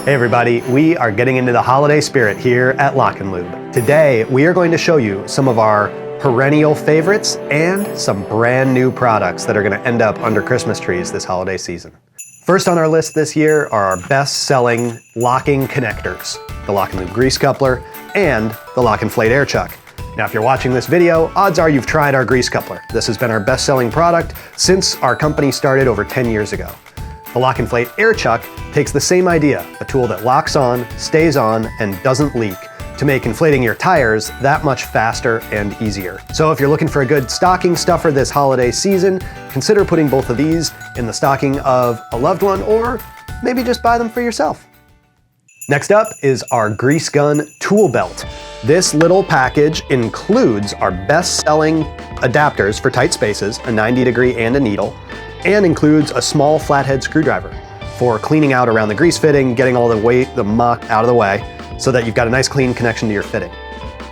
Hey everybody, we are getting into the holiday spirit here at LockNLube. Today, we are going to show you some of our perennial favorites and some brand new products that are going to end up under Christmas trees this holiday season. First on our list this year are our best-selling locking connectors, the LockNLube grease coupler and the LockNFlate air chuck. Now, if you're watching this video, odds are you've tried our grease coupler. This has been our best-selling product since our company started over 10 years ago. The LockNFlate air chuck takes the same idea, a tool that locks on, stays on, and doesn't leak, to make inflating your tires that much faster and easier. So if you're looking for a good stocking stuffer this holiday season, consider putting both of these in the stocking of a loved one, or maybe just buy them for yourself. Next up is our Grease Gun Toolbelt. This little package includes our best-selling adapters for tight spaces, a 90-degree and a needle, and includes a small flathead screwdriver for cleaning out around the grease fitting, getting all the weight, the muck out of the way, so that you've got a nice clean connection to your fitting.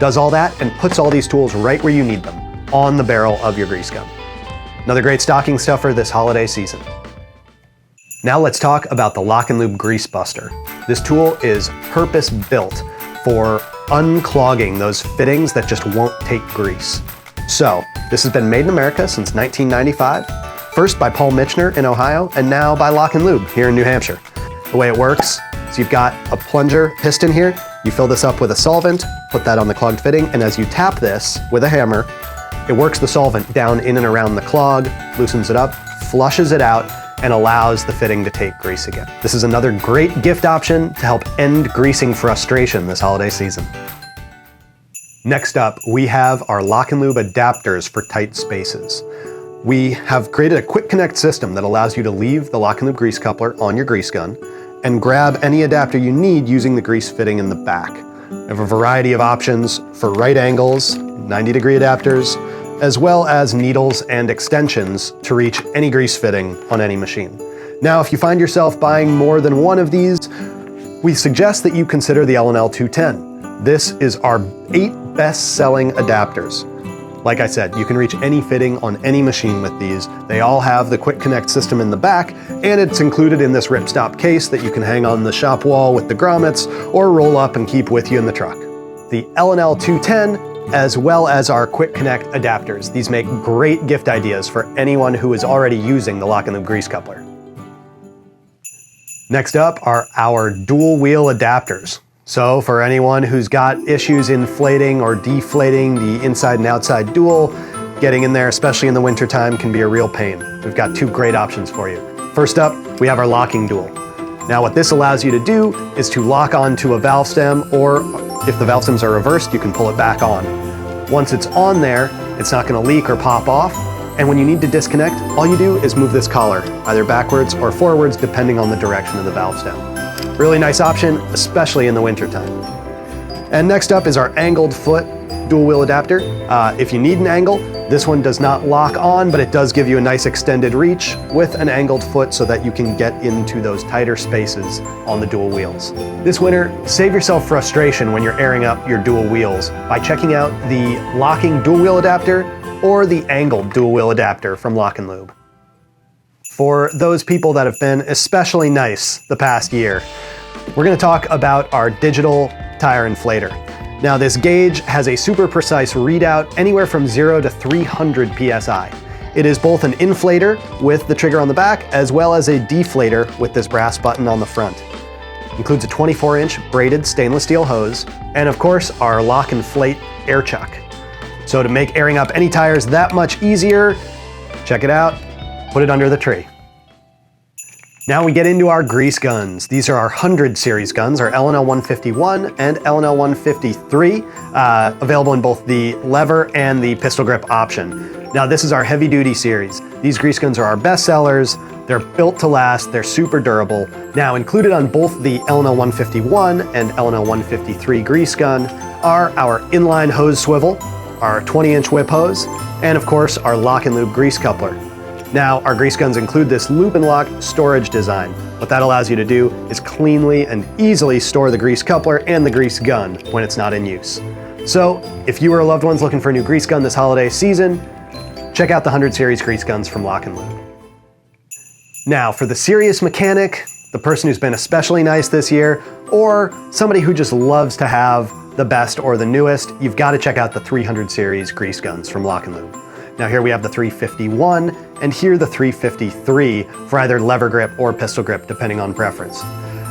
Does all that and puts all these tools right where you need them, on the barrel of your grease gun. Another great stocking stuffer this holiday season. Now let's talk about the LockNLube Grease Buster. This tool is purpose-built for unclogging those fittings that just won't take grease. So, this has been made in America since 1995. First by Paul Michener in Ohio, and now by LockNLube here in New Hampshire. The way it works is you've got a plunger piston here, you fill this up with a solvent, put that on the clogged fitting, and as you tap this with a hammer, it works the solvent down in and around the clog, loosens it up, flushes it out, and allows the fitting to take grease again. This is another great gift option to help end greasing frustration this holiday season. Next up, we have our LockNLube adapters for tight spaces. We have created a quick connect system that allows you to leave the LockNLube grease coupler on your grease gun and grab any adapter you need using the grease fitting in the back. We have a variety of options for right angles, 90-degree adapters, as well as needles and extensions to reach any grease fitting on any machine. Now, if you find yourself buying more than one of these, we suggest that you consider the L&L 210. This is our 8 best-selling adapters. Like I said, you can reach any fitting on any machine with these. They all have the quick connect system in the back, and it's included in this ripstop case that you can hang on the shop wall with the grommets or roll up and keep with you in the truck. The L&L 210, as well as our quick connect adapters. These make great gift ideas for anyone who is already using the LockNLube grease coupler. Next up are our dual wheel adapters. So for anyone who's got issues inflating or deflating the inside and outside dual, getting in there, especially in the wintertime, can be a real pain. We've got 2 great options for you. First up, we have our locking dual. Now what this allows you to do is to lock onto a valve stem, or if the valve stems are reversed, you can pull it back on. Once it's on there, it's not going to leak or pop off, and when you need to disconnect, all you do is move this collar, either backwards or forwards, depending on the direction of the valve stem. Really nice option, especially in the wintertime. And next up is our angled foot dual wheel adapter. If you need an angle, this one does not lock on, but it does give you a nice extended reach with an angled foot so that you can get into those tighter spaces on the dual wheels. This winter, save yourself frustration when you're airing up your dual wheels by checking out the locking dual wheel adapter or the angled dual wheel adapter from LockNLube. For those people that have been especially nice the past year, we're going to talk about our digital tire inflator. Now, this gauge has a super precise readout anywhere from 0 to 300 psi. It is both an inflator with the trigger on the back as well as a deflator with this brass button on the front. It includes a 24-inch braided stainless steel hose and, of course, our LockNFlate air chuck. So to make airing up any tires that much easier, check it out, put it under the tree. Now we get into our grease guns. These are our 100 series guns, our L&L 151 and L&L 153, available in both the lever and the pistol grip option. Now this is our heavy duty series. These grease guns are our best sellers. They're built to last, they're super durable. Now included on both the L&L 151 and L&L 153 grease gun are our inline hose swivel, our 20-inch whip hose, and of course our LockNLube grease coupler. Now, our grease guns include this loop and lock storage design. What that allows you to do is cleanly and easily store the grease coupler and the grease gun when it's not in use. So, if you or loved ones looking for a new grease gun this holiday season, check out the 100 series grease guns from LockNLube. Now, for the serious mechanic, the person who's been especially nice this year, or somebody who just loves to have the best or the newest, you've got to check out the 300 series grease guns from LockNLube. Now here we have the 351, and here the 353 for either lever grip or pistol grip, depending on preference.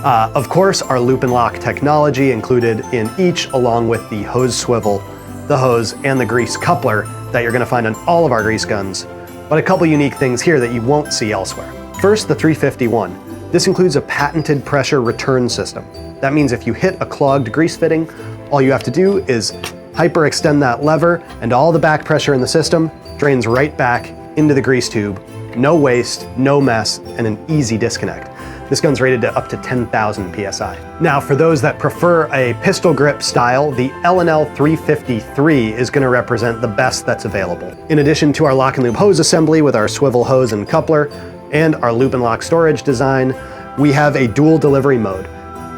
Of course, our loop and lock technology included in each, along with the hose swivel, the hose, and the grease coupler that you're going to find on all of our grease guns, but a couple unique things here that you won't see elsewhere. First, the 351. This includes a patented pressure return system. That means if you hit a clogged grease fitting, all you have to do is hyperextend that lever, and all the back pressure in the system drains right back into the grease tube. No waste, no mess, and an easy disconnect. This gun's rated to up to 10,000 PSI. Now, for those that prefer a pistol grip style, the L&L 353 is gonna represent the best that's available. In addition to our LockNLube hose assembly with our swivel hose and coupler, and our loop and lock storage design, we have a dual delivery mode.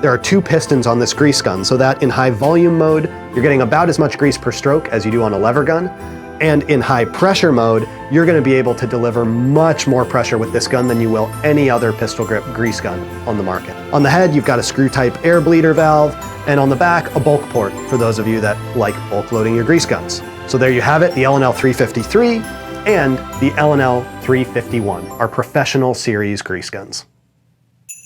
There are 2 pistons on this grease gun, so that in high volume mode, you're getting about as much grease per stroke as you do on a lever gun. And in high pressure mode, you're gonna be able to deliver much more pressure with this gun than you will any other pistol grip grease gun on the market. On the head, you've got a screw type air bleeder valve, and on the back, a bulk port for those of you that like bulk loading your grease guns. So there you have it, the L&L 353 and the L&L 351, our professional series grease guns.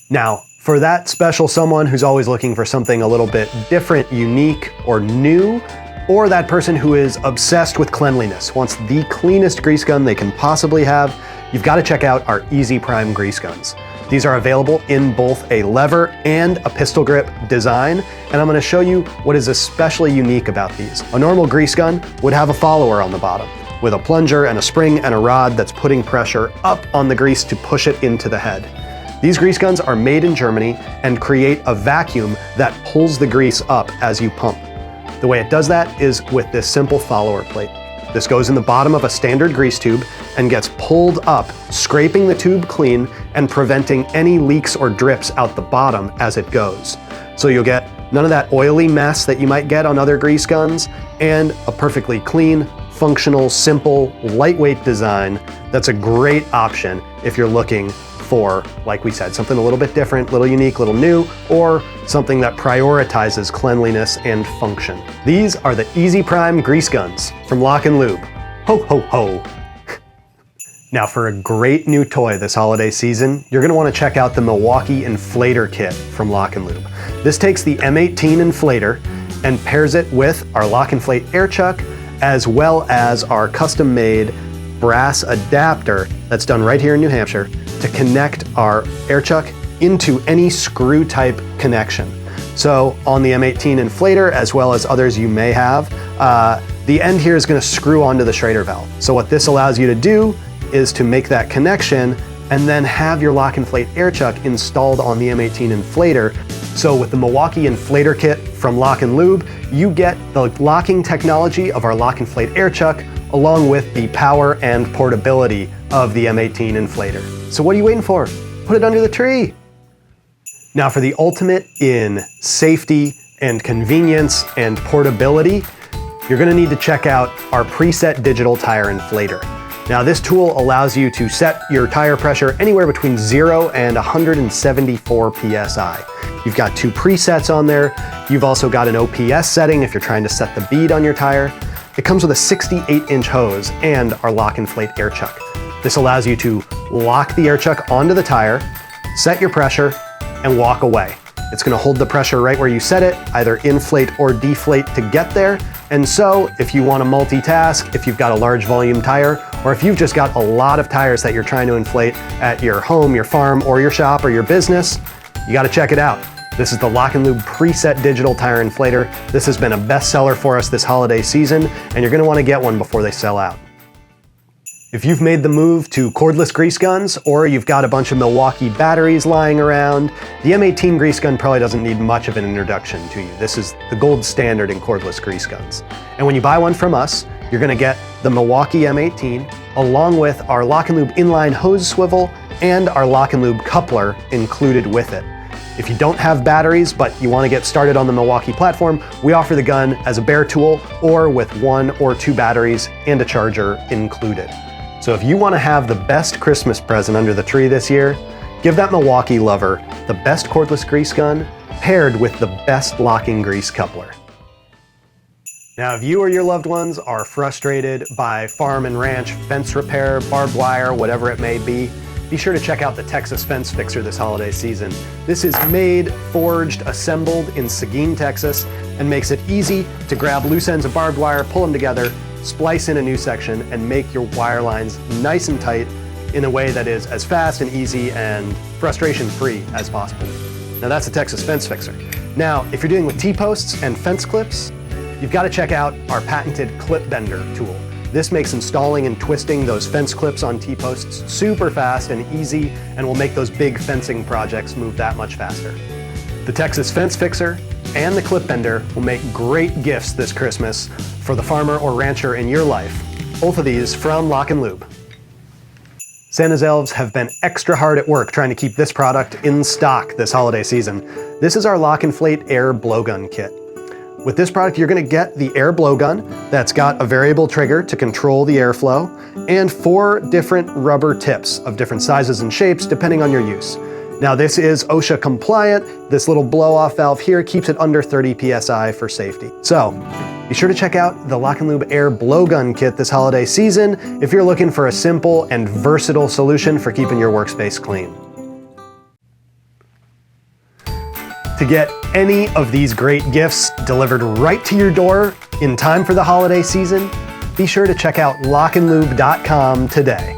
Now, for that special someone who's always looking for something a little bit different, unique, or new, or that person who is obsessed with cleanliness, wants the cleanest grease gun they can possibly have, you've got to check out our Easy Prime grease guns. These are available in both a lever and a pistol grip design, and I'm going to show you what is especially unique about these. A normal grease gun would have a follower on the bottom, with a plunger and a spring and a rod that's putting pressure up on the grease to push it into the head. These grease guns are made in Germany and create a vacuum that pulls the grease up as you pump. The way it does that is with this simple follower plate. This goes in the bottom of a standard grease tube and gets pulled up, scraping the tube clean and preventing any leaks or drips out the bottom as it goes. So you'll get none of that oily mess that you might get on other grease guns, and a perfectly clean, functional, simple, lightweight design that's a great option if you're looking for, like we said, something a little bit different, little unique, little new, or something that prioritizes cleanliness and function. These are the Easy Prime grease guns from LockNLube. Ho, ho, ho. Now, for a great new toy this holiday season, you're gonna wanna check out the Milwaukee Inflator kit from LockNLube. This takes the M18 Inflator and pairs it with our LockNFlate air chuck, as well as our custom-made brass adapter that's done right here in New Hampshire to connect our air chuck into any screw type connection. So on the M18 Inflator, as well as others you may have, the end here is going to screw onto the Schrader valve. So what this allows you to do is to make that connection and then have your LockNFlate air chuck installed on the M18 Inflator. So with the Milwaukee Inflator kit from LockNLube, you get the locking technology of our LockNFlate air chuck along with the power and portability of the M18 Inflator. So what are you waiting for? Put it under the tree. Now, for the ultimate in safety and convenience and portability, you're gonna need to check out our preset digital tire inflator. Now, this tool allows you to set your tire pressure anywhere between 0 and 174 PSI. You've got 2 presets on there. You've also got an OPS setting if you're trying to set the bead on your tire. It comes with a 68-inch hose and our LockNFlate air chuck. This allows you to lock the air chuck onto the tire, set your pressure, and walk away. It's gonna hold the pressure right where you set it, either inflate or deflate to get there. And so if you wanna multitask, if you've got a large volume tire, or if you've just got a lot of tires that you're trying to inflate at your home, your farm, or your shop, or your business, you gotta check it out. This is the LockNLube preset digital tire inflator. This has been a bestseller for us this holiday season, and you're gonna wanna get one before they sell out. If you've made the move to cordless grease guns, or you've got a bunch of Milwaukee batteries lying around, the M18 grease gun probably doesn't need much of an introduction to you. This is the gold standard in cordless grease guns. And when you buy one from us, you're gonna get the Milwaukee M18, along with our LockNLube inline hose swivel and our LockNLube coupler included with it. If you don't have batteries, but you want to get started on the Milwaukee platform, we offer the gun as a bare tool or with 1 or 2 batteries and a charger included. So if you want to have the best Christmas present under the tree this year, Give that Milwaukee lover the best cordless grease gun paired with the best locking grease coupler. Now, if you or your loved ones are frustrated by farm and ranch fence repair, barbed wire, whatever it may be sure to check out the Texas Fence Fixer this holiday season. This is made, forged, assembled in Seguin, Texas, and makes it easy to grab loose ends of barbed wire, pull them together, splice in a new section, and make your wire lines nice and tight in a way that is as fast and easy and frustration-free as possible. Now, that's the Texas Fence Fixer. Now, if you're dealing with T-posts and fence clips, you've got to check out our patented clip bender tool. This makes installing and twisting those fence clips on T-posts super fast and easy, and will make those big fencing projects move that much faster. The Texas Fence Fixer and the clip bender will make great gifts this Christmas for the farmer or rancher in your life. Both of these from LockNLube. Santa's elves have been extra hard at work trying to keep this product in stock this holiday season. This is our LockNFlate Air Blowgun Kit. With this product, you're going to get the air blowgun that's got a variable trigger to control the airflow, and 4 different rubber tips of different sizes and shapes depending on your use. Now, this is OSHA compliant. This little blow-off valve here keeps it under 30 PSI for safety. So, be sure to check out the LockNLube Air Blowgun Kit this holiday season if you're looking for a simple and versatile solution for keeping your workspace clean. To get any of these great gifts delivered right to your door in time for the holiday season, be sure to check out LockNLube.com today.